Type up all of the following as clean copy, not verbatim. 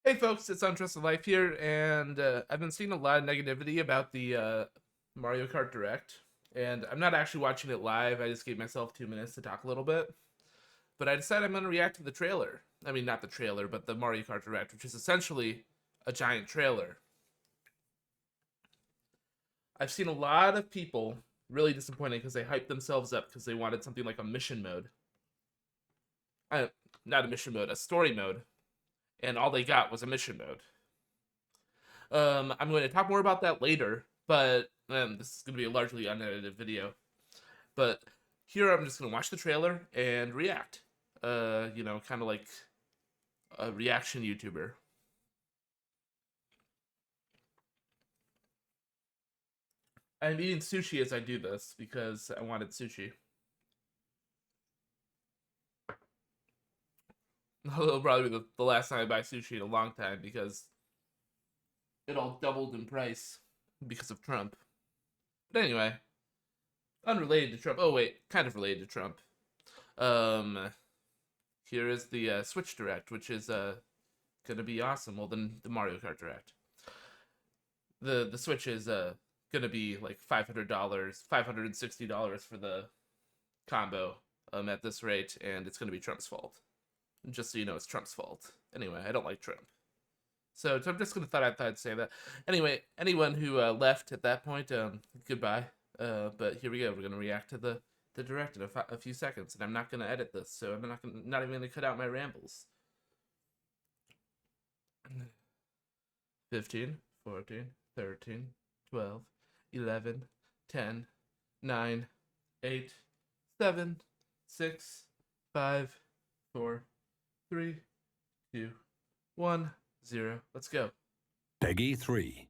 Hey folks, it's Untrusted Life here, and I've been seeing a lot of negativity about the Mario Kart Direct, and I'm not actually watching it live. I just gave myself 2 minutes to talk a little bit, but I decided I'm going to react to the trailer. I mean, not the trailer, but the Mario Kart Direct, which is essentially a giant trailer. I've seen a lot of people really disappointed because they hyped themselves up because they wanted something like a mission mode. Not a mission mode, a story mode, and all they got was a mission mode. I'm going to talk more about that later, but this is going to be a largely unedited video. But here I'm just going to watch the trailer and react. Kind of like a reaction YouTuber. I'm eating sushi as I do this because I wanted sushi. It'll probably be the last time I buy sushi in a long time because it all doubled in price because of Trump. But anyway, unrelated to Trump. Oh wait, kind of related to Trump. Here is the Switch Direct, which is gonna be awesome. Well, then the Mario Kart Direct. The Switch is gonna be like $500, $560 for the combo at this rate, and it's gonna be Trump's fault. Just so you know, it's Trump's fault. Anyway, I don't like Trump. So I'm just gonna thought I'd say that. Anyway, anyone who left at that point, goodbye. But here we go. We're gonna react to the direct in a few seconds, and I'm not gonna edit this, so I'm not even gonna cut out my rambles. 15, 14, 13, 12, 11, 10, 9, 8, 7, 6, 5, 4, 3, 2, 1, 0. Let's go. Peggy 3.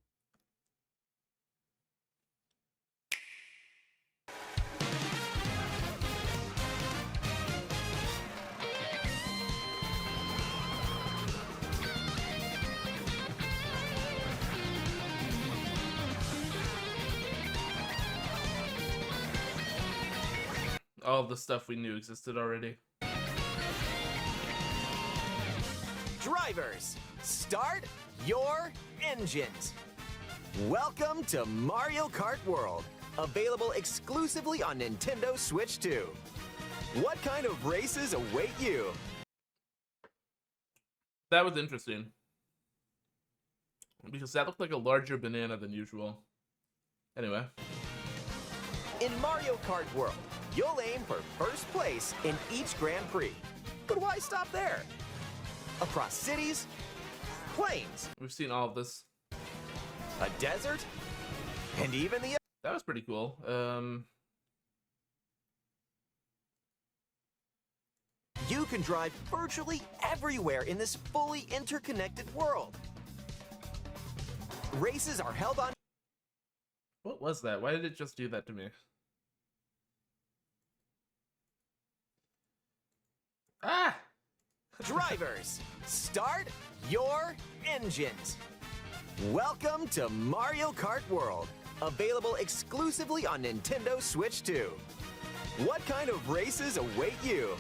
All the stuff we knew existed already. Drivers, start your engines. Welcome to Mario Kart World, available exclusively on Nintendo Switch 2. What kind of races await you? That was interesting, because that looked like a larger banana than usual. Anyway. In Mario Kart World, you'll aim for first place in each Grand Prix. But why stop there? Across cities, plains, We've seen all of this. a desert, and even the... That was pretty cool. You can drive virtually everywhere in this fully interconnected world. Races are held on... What was that? Why did it just do that to me? Ah! Drivers, start your engines. Welcome to Mario Kart World, available exclusively on Nintendo Switch 2. What kind of races await you?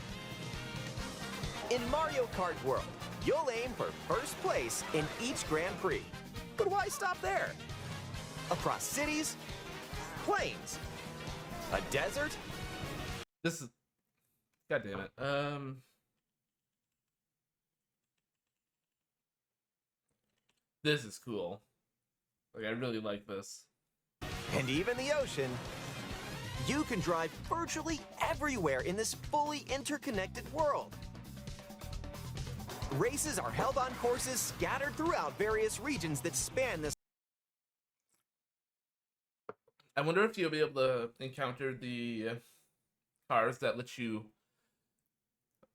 In Mario Kart World, you'll aim for first place in each Grand Prix. But why stop there? Across cities, plains, a desert, This is... God damn it. This is cool. Like, I really like this. and even the ocean. You can drive virtually everywhere in this fully interconnected world. Races are held on courses scattered throughout various regions that span this. I wonder if you'll be able to encounter the cars that let you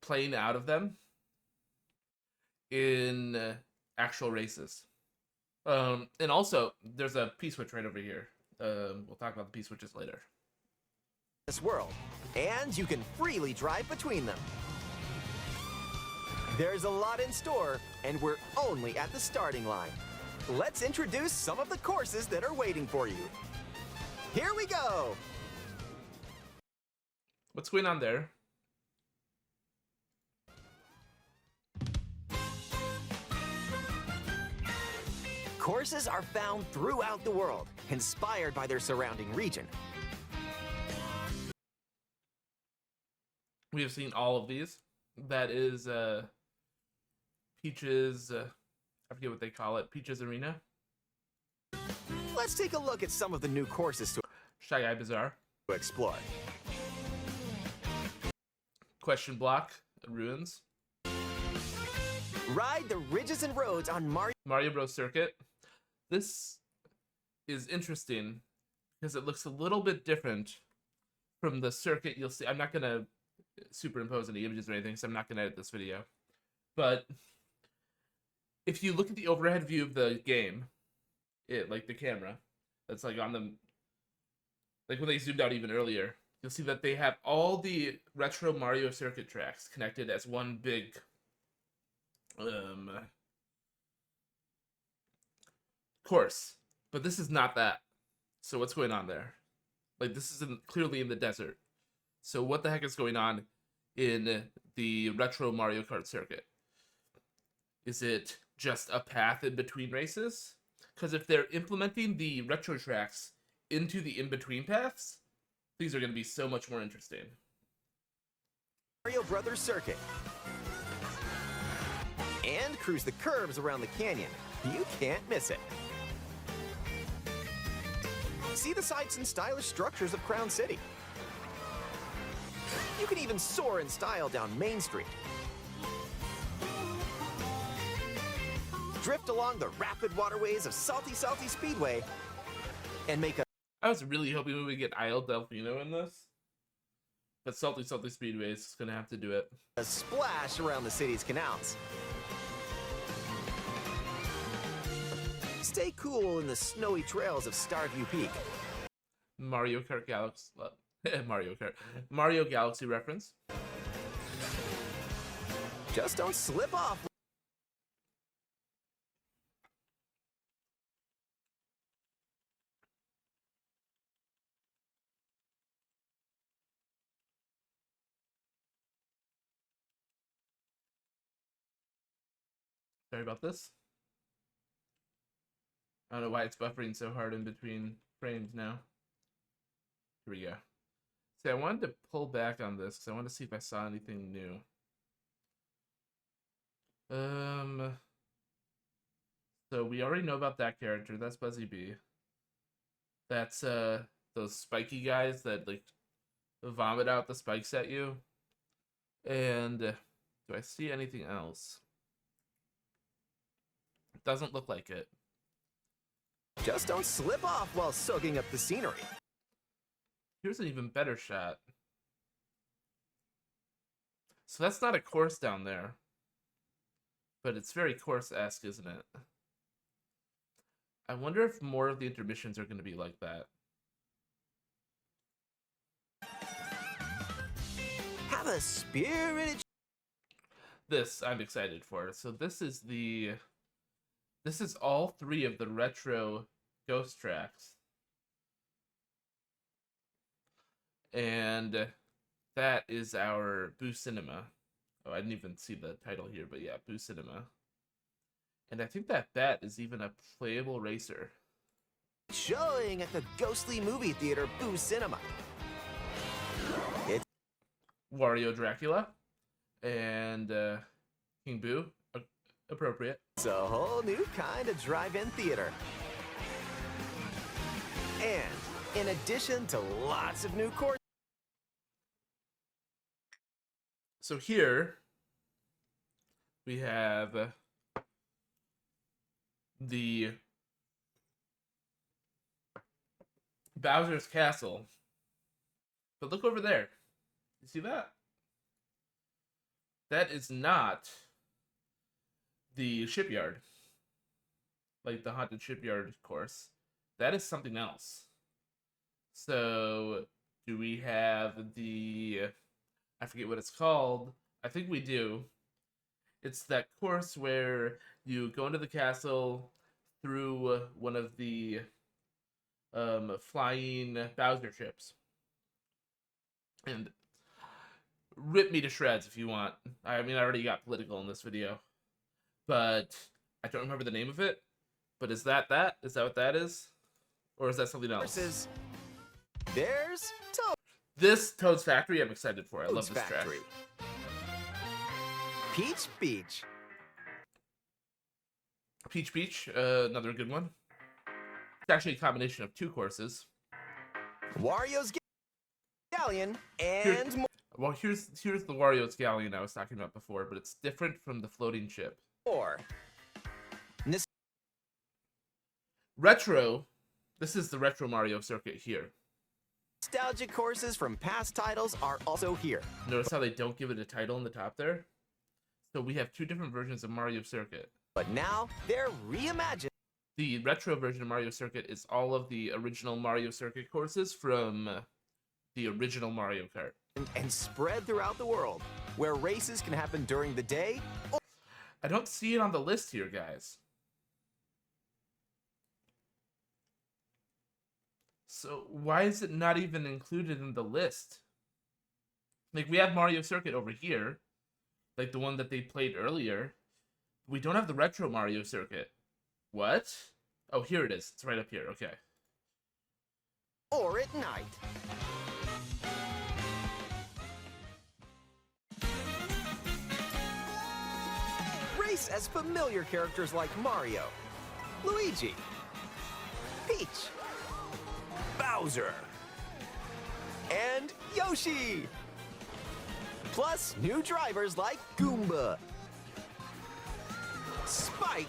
plane out of them in actual races. And also, there's a P-switch right over here. We'll talk about the P-switches later. This world, and you can freely drive between them. There's a lot in store, and we're only at the starting line. Let's introduce some of the courses that are waiting for you. Here we go! What's going on there? Courses are found throughout the world, inspired by their surrounding region. We have seen all of these. That is Peach's, I forget what they call it, Peach's Arena. Let's take a look at some of the new courses to Shy Guy Bazaar. explore. Question Block, Ruins. Ride the ridges and roads on Mario Bros. Circuit. This is interesting because it looks a little bit different from the circuit you'll see. I'm not going to superimpose any images or anything, so I'm not going to edit this video. But if you look at the overhead view of the game, like the camera, that's like on the, like when they zoomed out even earlier, you'll see that they have all the retro Mario Circuit tracks connected as one big course. But this is not that. So what's going on there? Like, this is clearly in the desert. So what the heck is going on in the retro Mario Kart circuit? Is it just a path in between races? Because if they're implementing the retro tracks into the in-between paths, these are going to be so much more interesting. Mario Brothers Circuit. And cruise the curves around the canyon. You can't miss it. See the sights and stylish structures of Crown City. You can even soar in style down Main Street. Drift along the rapid waterways of Salty Speedway and make a I was really hoping we would get Isle Delfino in this, but Salty Speedway is going to have to do it. a splash around the city's canals. Stay cool in the snowy trails of Starview Peak. Mario Kart Galaxy, Mario Galaxy reference. Just don't slip off. Sorry about this. I don't know why it's buffering so hard in between frames now. Here we go. See, I wanted to pull back on this because I wanted to see if I saw anything new. So we already know about that character. That's Buzzy B. That's those spiky guys that like vomit out the spikes at you. And do I see anything else? It doesn't look like it. Just don't slip off while soaking up the scenery. Here's an even better shot. So that's not a course down there. But it's very course-esque, isn't it? I wonder if more of the intermissions are going to be like that. Have a spirited... This I'm excited for. So this is all three of the retro ghost tracks. And that is our Boo Cinema. Oh, I didn't even see the title here, but yeah, Boo Cinema. And I think that bat is even a playable racer. Showing at the ghostly movie theater Boo Cinema. It's Wario Dracula and King Boo, appropriate. a whole new kind of drive-in theater. And in addition to lots of new courses, So here we have the Bowser's Castle. But look over there. You see that? That is not the shipyard. Like the haunted shipyard course. That is something else. So do we have the... I forget what it's called. I think we do. It's that course where you go into the castle through one of the flying Bowser ships. And rip me to shreds if you want. I mean, I already got political in this video. But I don't remember the name of it. But is that that? Is that what that is? Or is that something else? Versus, there's This Toad's Factory, I'm excited for. I love Toad's this Factory. track. Peach Beach. Peach Beach, another good one. It's actually a combination of two courses. Wario's Galleon and more. Well, here's the Wario's Galleon I was talking about before, but it's different from the floating ship. Retro, this is the Retro Mario circuit here. Nostalgic courses from past titles are also here. Notice how they don't give it a title in the top there? So we have two different versions of Mario Circuit. But now they're reimagined. The retro version of Mario Circuit is all of the original Mario Circuit courses from the original Mario Kart. And spread throughout the world, where races can happen during the day. I don't see it on the list here, guys. So why is it not even included in the list? Like, we have Mario Circuit over here, like the one that they played earlier. We don't have the retro Mario Circuit. What? Oh, here it is. It's right up here. Okay. Or at night. Race as familiar characters like Mario, Luigi, Peach, Bowser, and Yoshi. Plus new drivers like Goomba, Spike,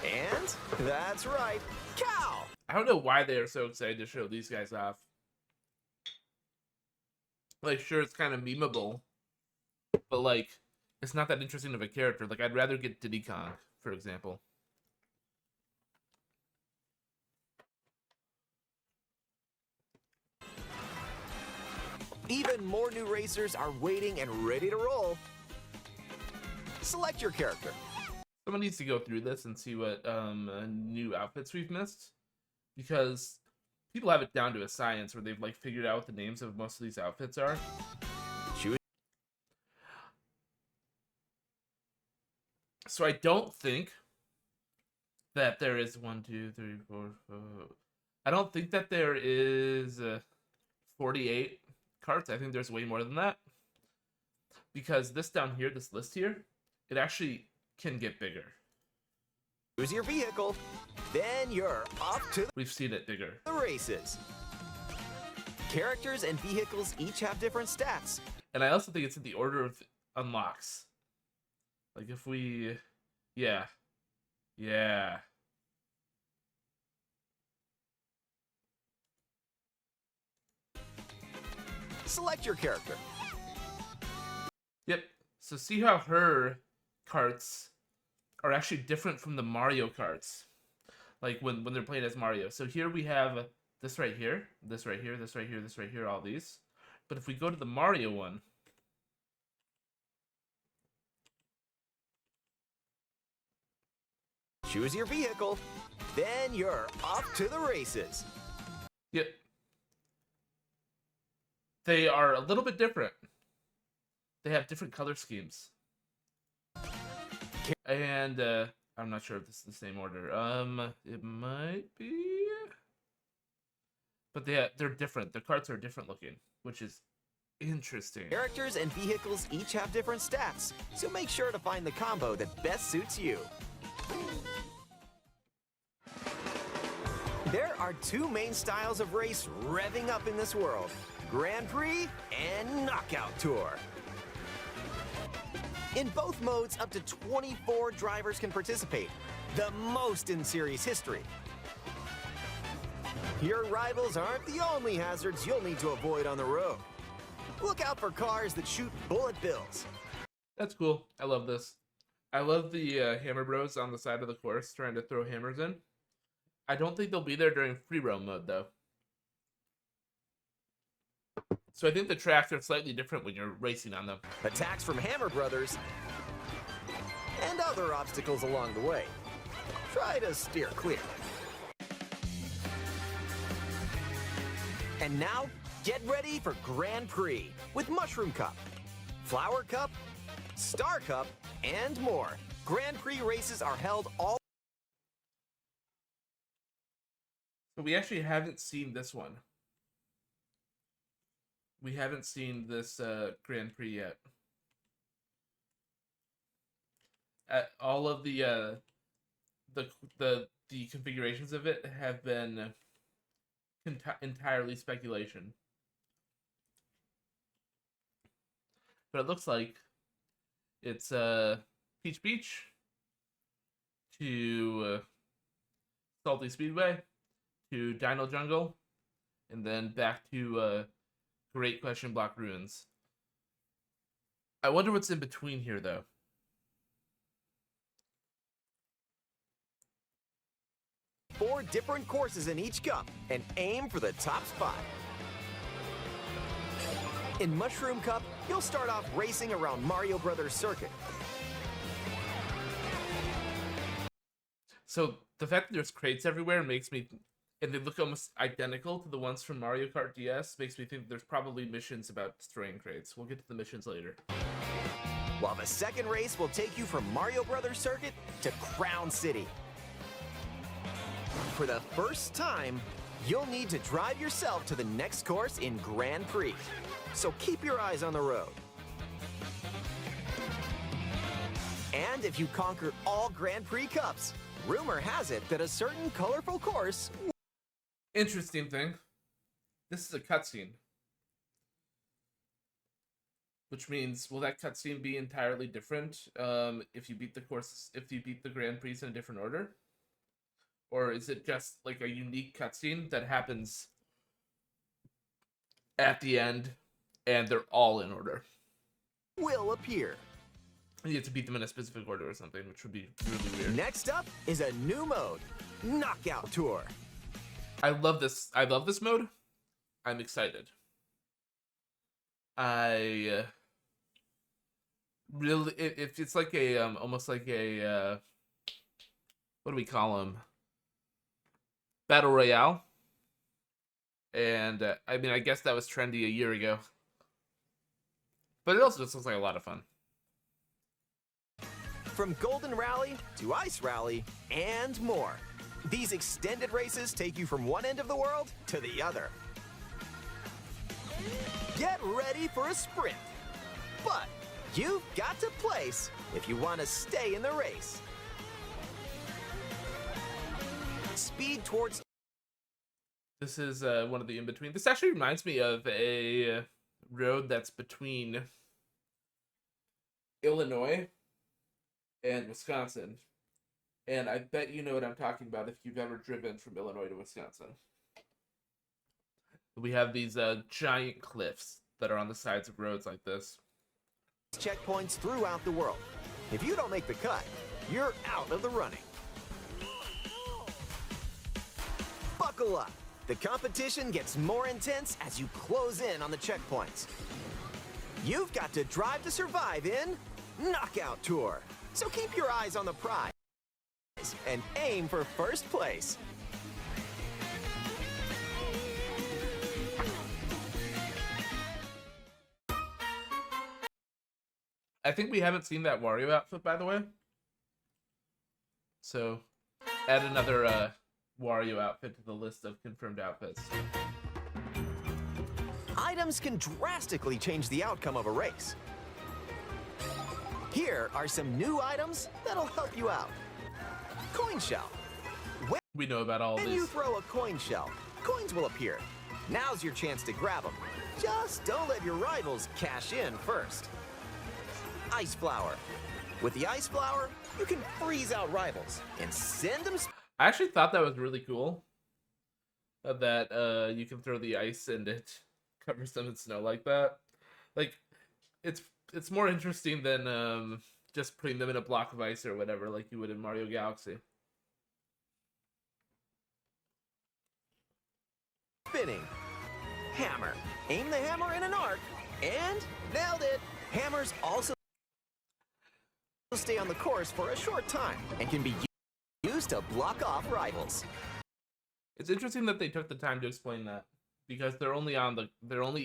and that's right, Cow. I don't know why they are so excited to show these guys off. Like, sure, it's kind of memeable, but like, it's not that interesting of a character. Like, I'd rather get Diddy Kong, for example. Even more new racers are waiting and ready to roll. Select your character. Someone needs to go through this and see what new outfits we've missed, because people have it down to a science where they've like figured out what the names of most of these outfits are. So I don't think that there is 1, 2, 3, 4, 5. I don't think that there is 48 carts. I think there's way more than that, because this down here, this list here, it actually can get bigger. Choose your vehicle, then you're off to We've seen it bigger. the races. Characters and vehicles each have different stats. And I also think it's in the order of unlocks. Like if we, yeah. Select your character. Yep. So see how her carts are actually different from the Mario carts. Like when they're playing as Mario. So here we have this right here, this right here, this right here, this right here, all these. But if we go to the Mario one, Choose your vehicle, then you're off to the races. yep. They are a little bit different. They have different color schemes. And I'm not sure if this is the same order. It might be. But they're different. The carts are different looking, which is interesting. Characters and vehicles each have different stats, so make sure to find the combo that best suits you. There are two main styles of race revving up in this world: Grand Prix and Knockout Tour. In both modes, up to 24 drivers can participate, the most in series history. Your rivals aren't the only hazards you'll need to avoid on the road. Look out for cars that shoot bullet bills. That's cool. I love this. I love the Hammer Bros on the side of the course trying to throw hammers in. I don't think they'll be there during free roam mode, though. So I think the tracks are slightly different when you're racing on them. Attacks from Hammer Brothers, and other obstacles along the way. Try to steer clear. And now, get ready for Grand Prix with Mushroom Cup, Flower Cup, Star Cup, and more. Grand Prix races are held all But we actually haven't seen this one. We haven't seen this Grand Prix yet. All of the configurations of it have been entirely speculation. But it looks like it's Peach Beach to Salty Speedway to Dino Jungle, and then back to Great Question Block Ruins. I wonder what's in between here, though. Four different courses in each cup and aim for the top spot. In Mushroom Cup, you'll start off racing around Mario Brothers Circuit. So the fact that there's crates everywhere makes me, and they look almost identical to the ones from Mario Kart DS, makes me think there's probably missions about destroying crates. We'll get to the missions later. While the second race will take you from Mario Brothers Circuit to Crown City. For the first time, you'll need to drive yourself to the next course in Grand Prix. So keep your eyes on the road. And if you conquer all Grand Prix Cups, rumor has it that a certain colorful course... Interesting thing. This is a cutscene. Which means, will that cutscene be entirely different if you beat the courses, if you beat the Grand Prix in a different order? Or is it just like a unique cutscene that happens at the end and they're all in order? Will appear. You have to beat them in a specific order or something, which would be really weird. Next up is a new mode, Knockout Tour. I love this. I love this mode. I'm excited. I really, it's like a almost like a what do we call them? Battle Royale. And I mean, I guess that was trendy a year ago. But it also just looks like a lot of fun. From Golden Rally to Ice Rally and more. These extended races take you from one end of the world to the other. Get ready for a sprint. But you've got to place if you want to stay in the race. Speed towards... This is one of the in-between. This actually reminds me of a road that's between Illinois and Wisconsin. And I bet you know what I'm talking about if you've ever driven from Illinois to Wisconsin. We have these giant cliffs that are on the sides of roads like this. Checkpoints throughout the world. If you don't make the cut, you're out of the running. Buckle up. The competition gets more intense as you close in on the checkpoints. You've got to drive to survive in Knockout Tour. So keep your eyes on the prize and aim for first place. I think we haven't seen that Wario outfit, by the way. So, add another Wario outfit to the list of confirmed outfits. Items can drastically change the outcome of a race. Here are some new items that'll help you out. Coin shell. We know about all When these. you throw a coin shell, coins will appear. Now's your chance to grab them. Just don't let your rivals cash in first. Ice flower. With the ice flower, you can freeze out rivals and send them... I actually thought that was really cool. That you can throw the ice and it covers them in snow like that. Like, it's more interesting than just putting them in a block of ice or whatever, like you would in Mario Galaxy. Spinning. Hammer. Aim the hammer in an arc, and nailed it. Hammers also stay on the course for a short time and can be used to block off rivals. It's interesting that they took the time to explain that, because they're only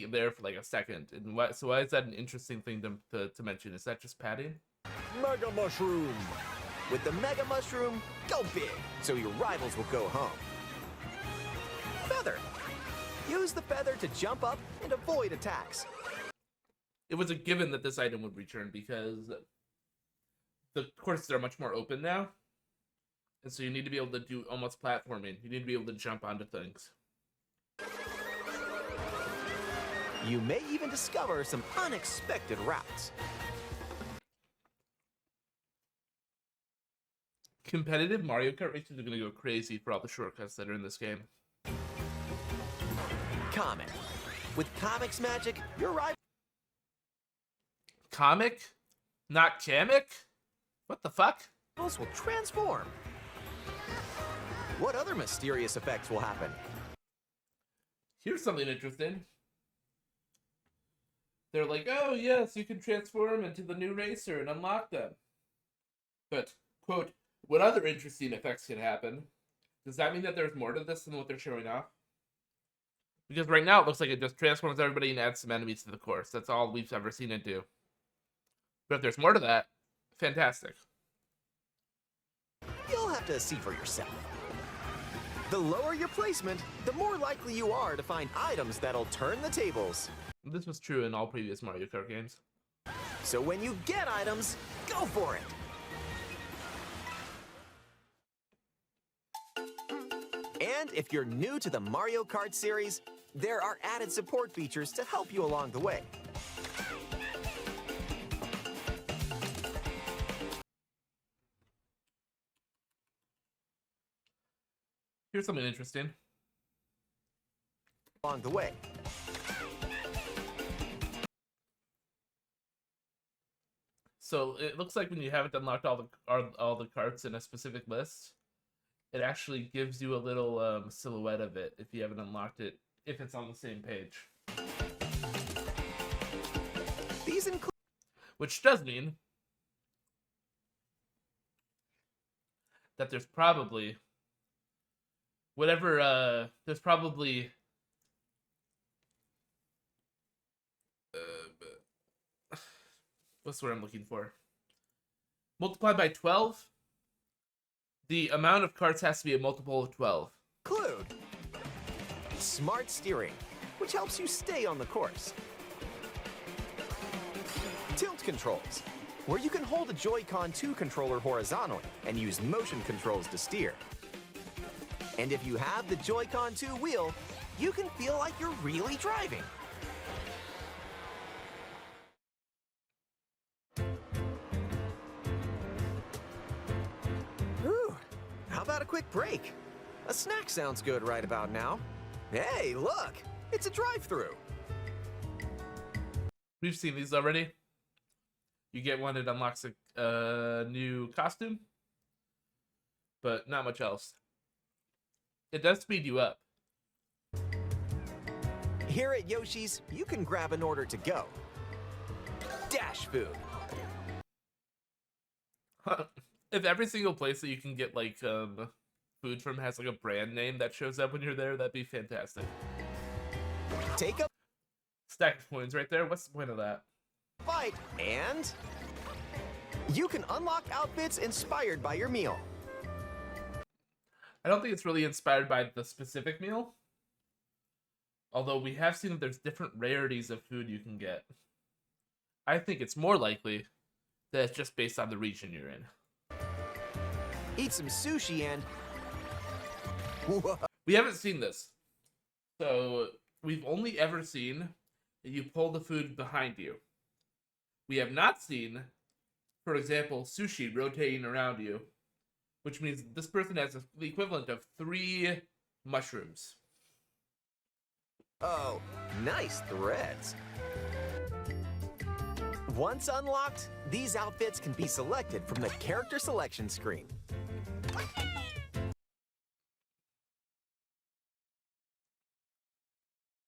there for like a second. And so why is that an interesting thing to mention? Is that just padding? Mega Mushroom. With the Mega Mushroom, go big, so your rivals will go home. feather. Use the feather to jump up and avoid attacks. It was a given that this item would return because the courses are much more open now. And so you need to be able to do almost platforming. You need to be able to jump onto things. You may even discover some unexpected routes. Competitive Mario Kart races are going to go crazy for all the shortcuts that are in this game. Comic. With Comic's magic, your Comic? Not Kamek? What the fuck? rivals will transform. What other mysterious effects will happen? Here's something interesting. They're like, oh yes, you can transform into the new racer and unlock them. But, quote, what other interesting effects can happen? Does that mean that there's more to this than what they're showing off? Because right now it looks like it just transforms everybody and adds some enemies to the course. That's all we've ever seen it do. But if there's more to that, fantastic. You'll have to see for yourself. The lower your placement, the more likely you are to find items that'll turn the tables. This was true in all previous Mario Kart games. So when you get items, go for it. And if you're new to the Mario Kart series, there are added support features to help you along the way. Here's something interesting. Along the way. So it looks like when you haven't unlocked all the carts in a specific list, it actually gives you a little silhouette of it if you haven't unlocked it, if it's on the same page. These include, Which does mean that there's probably whatever, there's probably what's what I'm looking for? Multiplied by 12? The amount of carts has to be a multiple of 12. include smart steering, which helps you stay on the course. Tilt controls, where you can hold a Joy-Con 2 controller horizontally and use motion controls to steer. And if you have the Joy-Con 2 wheel, you can feel like you're really driving. Ooh, how about a quick break? A snack sounds good right about now. Hey, look, it's a drive-thru. We've seen these already. You get one, it unlocks a new costume, but not much else. It does speed you up. Here at Yoshi's, you can grab an order to go. Dash food. If every single place that you can get like food from has like a brand name that shows up when you're there, that'd be fantastic. Take a Stack of coins right there. What's the point of that? bite, and you can unlock outfits inspired by your meal. I don't think it's really inspired by the specific meal. Although we have seen that there's different rarities of food you can get. I think it's more likely that it's just based on the region you're in. Eat some sushi and... We haven't seen this. So we've only ever seen that you pull the food behind you. We have not seen, for example, sushi rotating around you, which means this person has the equivalent of 3 mushrooms. Oh, nice threads. Once unlocked, these outfits can be selected from the character selection screen.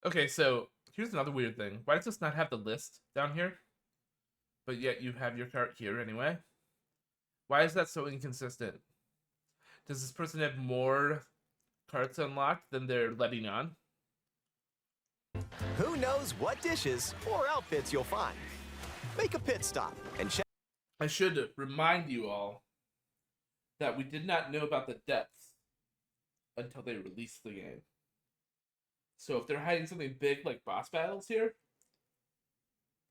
Okay, so here's another weird thing. Why does this not have the list down here? But yet you have your cart here anyway. Why is that so inconsistent? Does this person have more carts unlocked than they're letting on? Who knows what dishes or outfits you'll find? Make a pit stop and check. I should remind you all that we did not know about the depths until they released the game. So if they're hiding something big like boss battles here,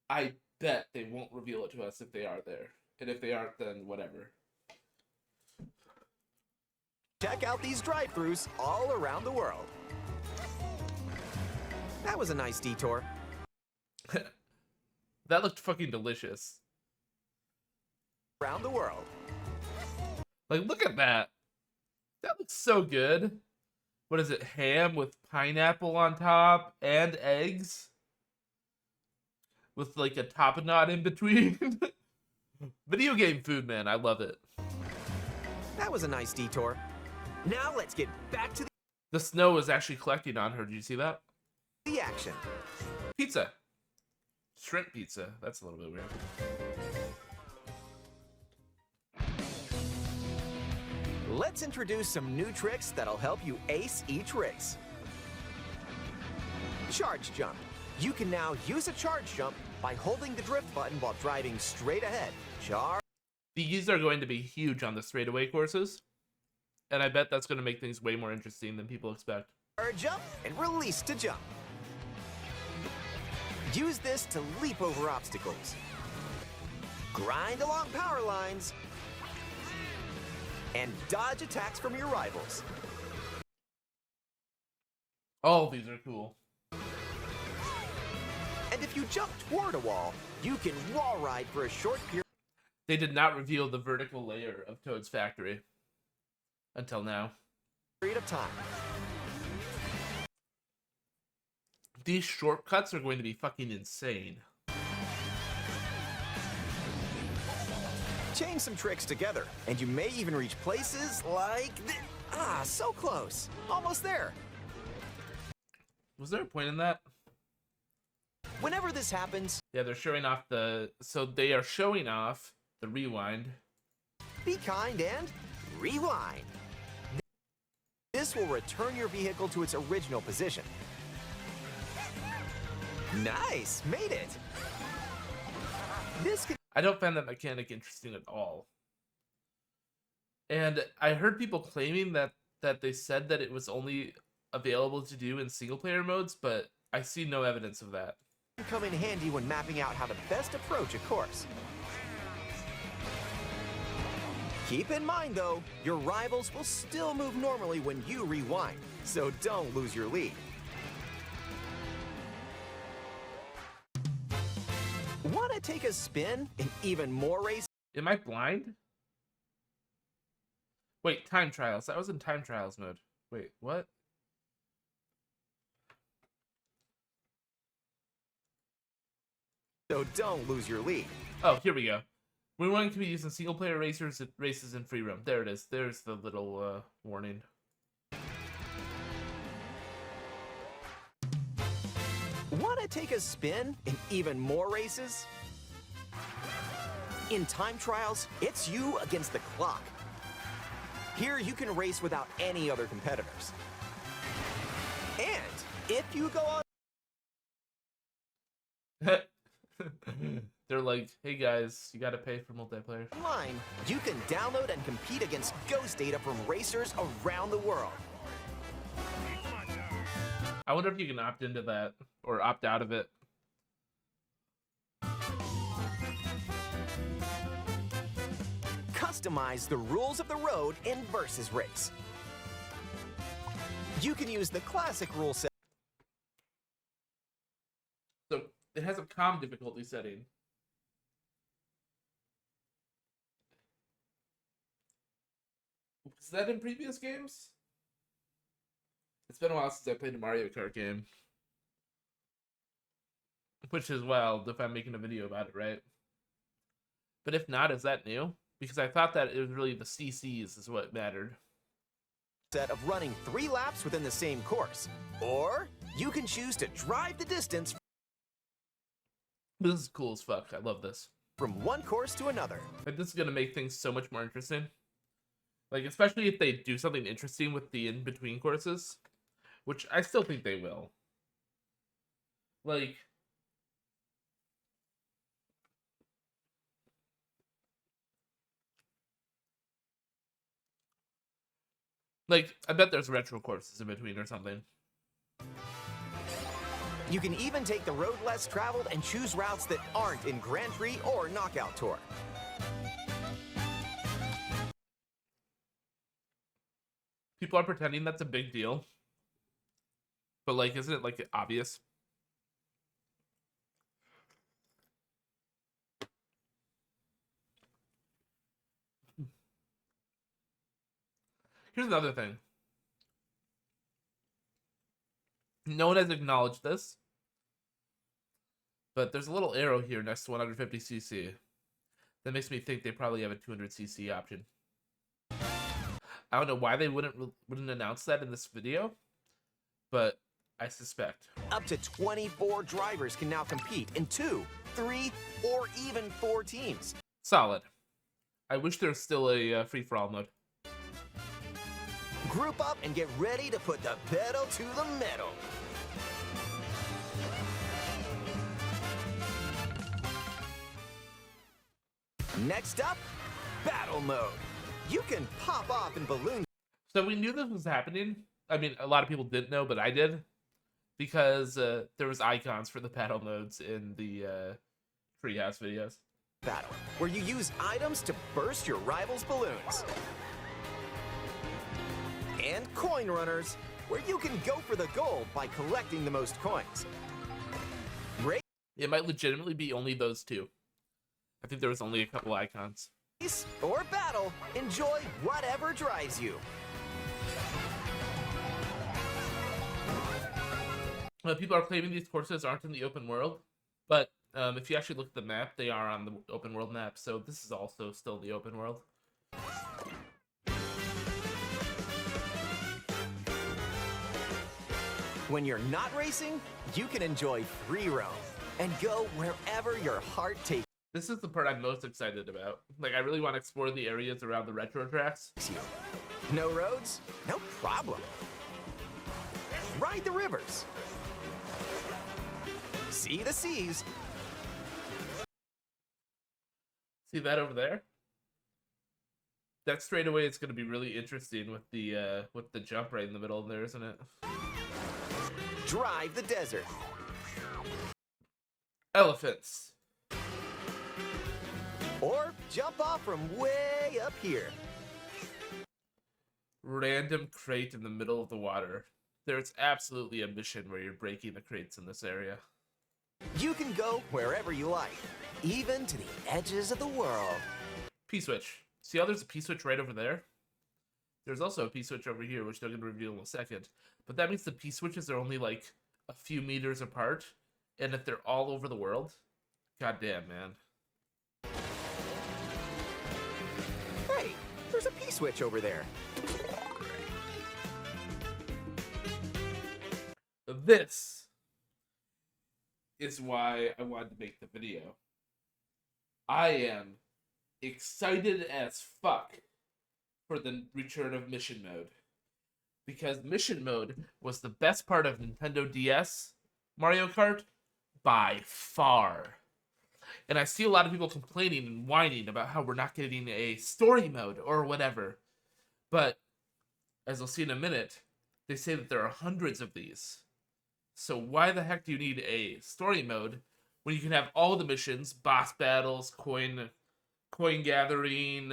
I bet they won't reveal it to us if they are there. And if they aren't, then whatever. Check out these drive-thrus all around the world. That was a nice detour. That looked fucking delicious. Around the world. Like, look at that. That looks so good. What is it? Ham with pineapple on top and eggs? With like a tapenade in between. Video game food, man. I love it. That was a nice detour. Now let's get back to The snow is actually collecting on her. Did you see that? the action. Pizza. Shrimp pizza. That's a little bit weird. Let's introduce some new tricks that'll help you ace each race. Charge jump. You can now use a charge jump by holding the drift button while driving straight ahead. These are going to be huge on the straightaway courses. And I bet that's going to make things way more interesting than people expect. Charge jump and release to jump. Use this to leap over obstacles. Grind along power lines. And dodge attacks from your rivals. All of these are cool. And if you jump toward a wall, you can wall ride for a short They did not reveal the vertical layer of Toad's factory until now. period of time. These shortcuts are going to be fucking insane. Chain some tricks together, and you may even reach places like so close. Almost there. Was there a point in that? Whenever this happens, Yeah, they're showing off so they are showing off the rewind. be kind and rewind. This will return your vehicle to its original position. Nice, made it. This can I don't find that mechanic interesting at all. And I heard people claiming that they said that it was only available to do in single player modes, but I see no evidence of that. come in handy when mapping out how to best approach a course. Keep in mind, though, your rivals will still move normally when you rewind, so don't lose your lead. Want to take a spin in even more races? Am I blind? Wait, time trials. I was in time trials mode. Wait, what? So don't lose your lead. Oh, here we go. Rewind can be used in single player races in free roam. There it is. There's the little warning. Want to take a spin in even more races? In time trials, it's you against the clock. Here you can race without any other competitors. And if you go They're like, hey guys, you gotta pay for multiplayer. online, you can download and compete against ghost data from racers around the world. I wonder if you can opt into that or opt out of it. Customize the rules of the road in Versus Race. You can use the classic rule set. So it has a calm difficulty setting. Was that in previous games? It's been a while since I played a Mario Kart game. Which is wild if I'm making a video about it, right? But if not, is that new? Because I thought that it was really the CCs is what mattered. Set of running 3 laps within the same course. Or you can choose to drive the distance This is cool as fuck. I love this. from one course to another. Like, this is gonna make things so much more interesting. Like, especially if they do something interesting with the in-between courses. Which I still think they will. Like... I bet there's retro courses in between or something. You can even take the road less traveled and choose routes that aren't in Grand Prix or Knockout Tour. People are pretending that's a big deal. But, like, isn't it, like, obvious? Here's another thing. No one has acknowledged this. But there's a little arrow here next to 150cc. That makes me think they probably have a 200cc option. I don't know why they wouldn't announce that in this video, but I suspect. Up to 24 drivers can now compete in 2, 3, or even 4 teams. Solid. I wish there was still a free-for-all mode. Group up and get ready to put the pedal to the metal. Next up, battle mode. You can pop off in balloons. So we knew this was happening. I mean, a lot of people didn't know, but I did. Because there was icons for the battle modes in the Treehouse videos. Battle, where you use items to burst your rivals' balloons. And coin runners, where you can go for the gold by collecting the most coins. It might legitimately be only those two. I think there was only a couple icons. Race or battle, enjoy whatever drives you. People are claiming these courses aren't in the open world, but if you actually look at the map, they are on the open world map, so this is also still the open world. When you're not racing, you can enjoy free roam and go wherever your heart takes This is the part I'm most excited about. Like, I really want to explore the areas around the retro tracks. you. No roads? No problem. Ride the rivers. See the seas. See that over there? That straightaway is going to be really interesting with the jump right in the middle there, isn't it? Drive the desert. Elephants. Or jump off from way up here. Random crate in the middle of the water. There's absolutely a mission where you're breaking the crates in this area. You can go wherever you like, even to the edges of the world. P-switch. See how there's a P-switch right over there? There's also a P-switch over here, which they're going to reveal in a second. But that means the P-switches are only like a few meters apart. And if they're all over the world, goddamn, man. Hey, there's a P-switch over there. This is why I wanted to make the video. I am excited as fuck for the return of mission mode. Because mission mode was the best part of Nintendo DS Mario Kart by far. And I see a lot of people complaining and whining about how we're not getting a story mode or whatever. But, as we'll see in a minute, they say that there are hundreds of these. So why the heck do you need a story mode when you can have all the missions, boss battles, coin gathering,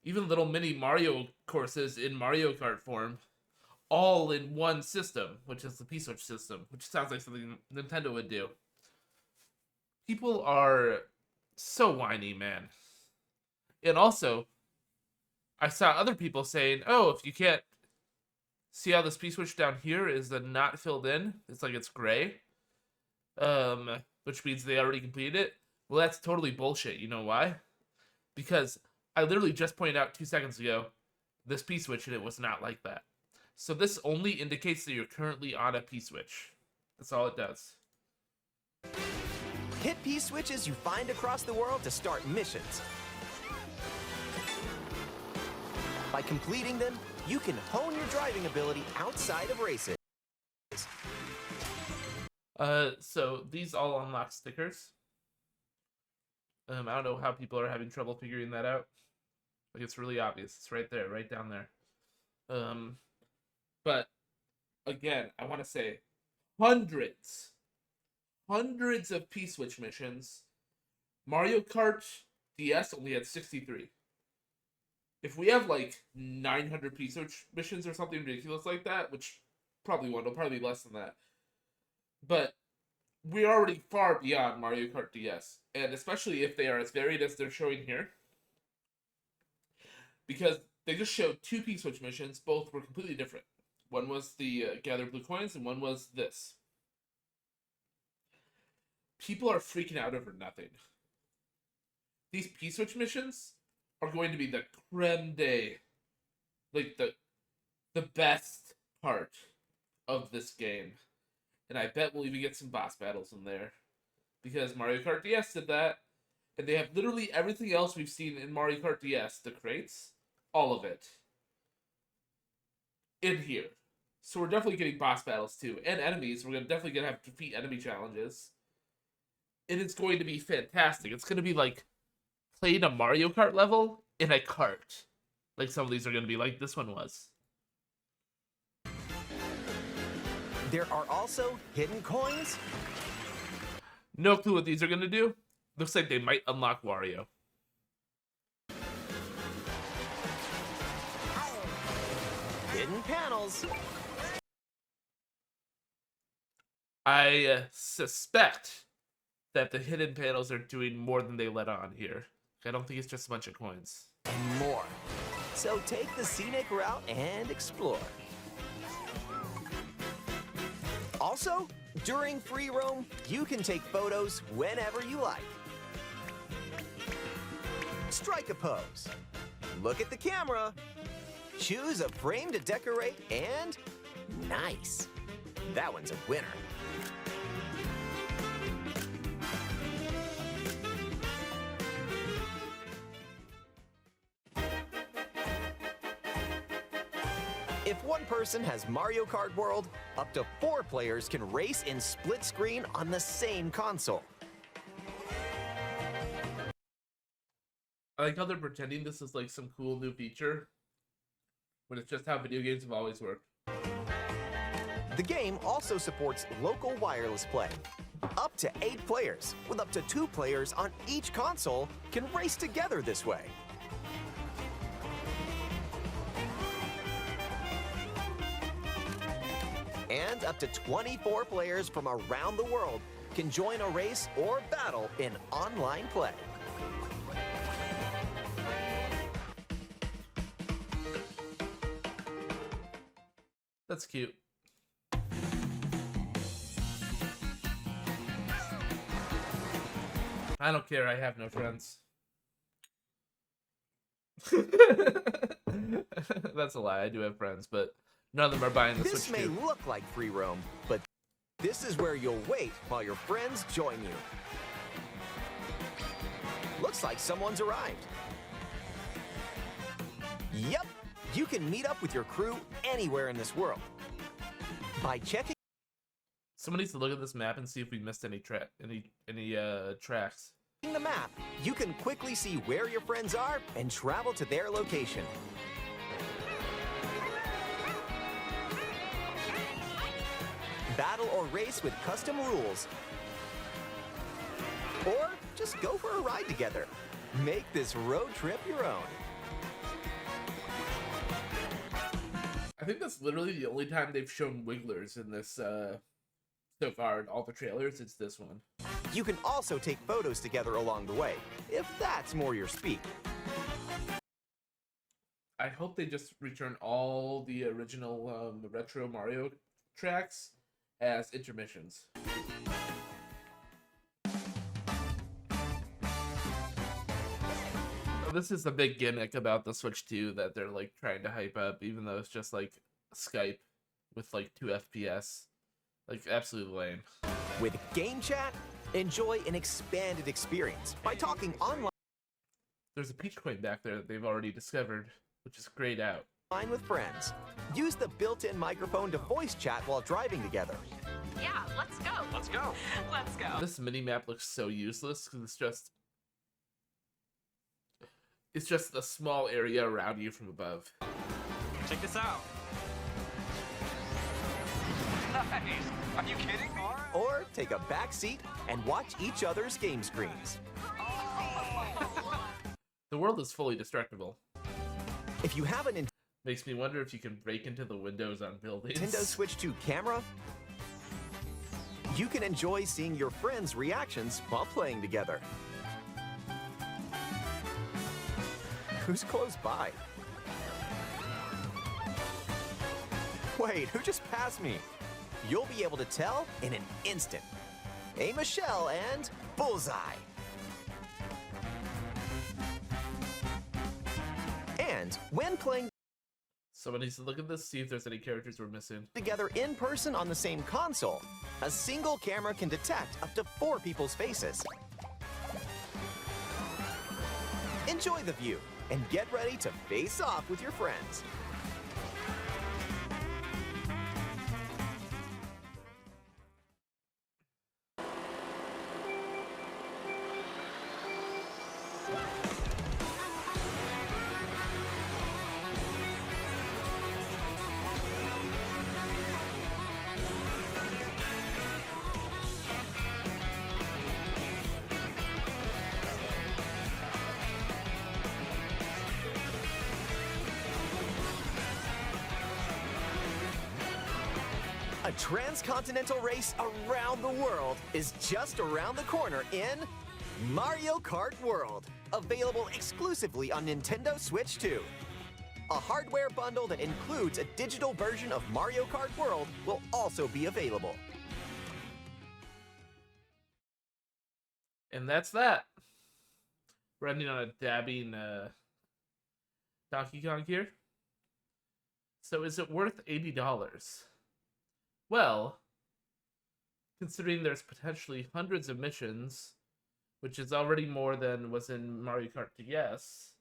even little mini Mario courses in Mario Kart form, all in one system, which is the P-switch system, which sounds like something Nintendo would do. People are so whiny, man. And also, I saw other people saying, oh, if you can't see how this P-switch down here is not filled in, it's like it's gray, which means they already completed it. Well, that's totally bullshit. You know why? Because I literally just pointed out 2 seconds ago this P-switch and it was not like that. So this only indicates that you're currently on a P-switch. That's all it does. Hit P-switches you find across the world to start missions. By completing them, you can hone your driving ability outside of races. So these all unlock stickers. I don't know how people are having trouble figuring that out. Like, it's really obvious. It's right there, right down there. But again, I want to say hundreds hundreds of P-Switch missions. Mario Kart DS only had 63. If we have like 900 P-Switch missions or something ridiculous like that, which probably won't, it'll probably be less than that. But we're already far beyond Mario Kart DS. And especially if they are as varied as they're showing here. Because they just showed 2 P-Switch missions, both were completely different. One was the gather blue coins, and one was this. People are freaking out over nothing. These P-Switch missions are going to be the creme de, like the best part of this game. And I bet we'll even get some boss battles in there. Because Mario Kart DS did that. And they have literally everything else we've seen in Mario Kart DS. The crates. All of it. In here. So we're definitely getting boss battles too. And enemies. We're definitely going to have to defeat enemy challenges. And it's going to be fantastic. It's going to be like playing a Mario Kart level in a cart. Like some of these are going to be like this one was. There are also hidden coins. No clue what these are going to do. Looks like they might unlock Wario. Hidden panels. I suspect that the hidden panels are doing more than they let on here. I don't think it's just a bunch of coins. And more. So take the scenic route and explore. Also, during free roam, you can take photos whenever you like. Strike a pose. Look at the camera. Choose a frame to decorate and nice. That one's a winner. If one person has Mario Kart World, up to 4 players can race in split screen on the same console. I like how they're pretending this is like some cool new feature, when it's just how video games have always worked. The game also supports local wireless play. Up to 8 players, with up to 2 players on each console, can race together this way. And up to 24 players from around the world can join a race or battle in online play. That's cute. I don't care, I have no friends. That's a lie, I do have friends, but none of them are buying the This Switch may 2. look like free roam, but this is where you'll wait while your friends join you. Looks like someone's arrived. Yep, you can meet up with your crew anywhere in this world. By checking Someone needs to look at this map and see if we missed any tracks. the map, you can quickly see where your friends are and travel to their location. Battle or race with custom rules. Or just go for a ride together. Make this road trip your own. I think that's literally the only time they've shown wigglers in this so far in all the trailers. It's this one. You can also take photos together along the way, if that's more your speed. I hope they just return all the original retro Mario tracks as intermissions. This is the big gimmick about the Switch 2 that they're like trying to hype up, even though it's just like Skype with like 2 FPS. Like absolutely lame. With Game Chat, enjoy an expanded experience by talking online There's a peach coin back there that they've already discovered, which is grayed out. with friends. Use the built-in microphone to voice chat while driving together. Yeah, let's go. Let's go. Let's go. This mini map looks so useless because it's just a small area around you from above. Check this out. Nice. Are you kidding? Or take a back seat and watch each other's game screens. The world is fully destructible. If you have a Makes me wonder if you can break into the windows on buildings. Nintendo Switch 2 camera, you can enjoy seeing your friends' reactions while playing together. Who's close by? Wait, who just passed me? You'll be able to tell in an instant. Aim a shell and bullseye. And when playing Someone needs to look at this, see if there's any characters we're missing. together in person on the same console, a single camera can detect up to 4 people's faces. Enjoy the view and get ready to face off with your friends. A transcontinental race around the world is just around the corner in Mario Kart World, available exclusively on Nintendo Switch 2. A hardware bundle that includes a digital version of Mario Kart World will also be available. And that's that. We're ending on a dabbing Donkey Kong here. So is it worth $80? Well, considering there's potentially hundreds of missions, which is already more than was in Mario Kart DS,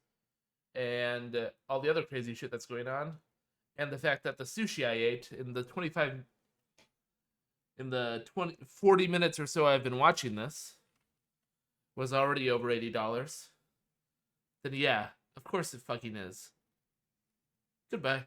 and all the other crazy shit that's going on, and the fact that the sushi I ate in the 40 minutes or so I've been watching this was already over $80, then yeah, of course it fucking is. Goodbye.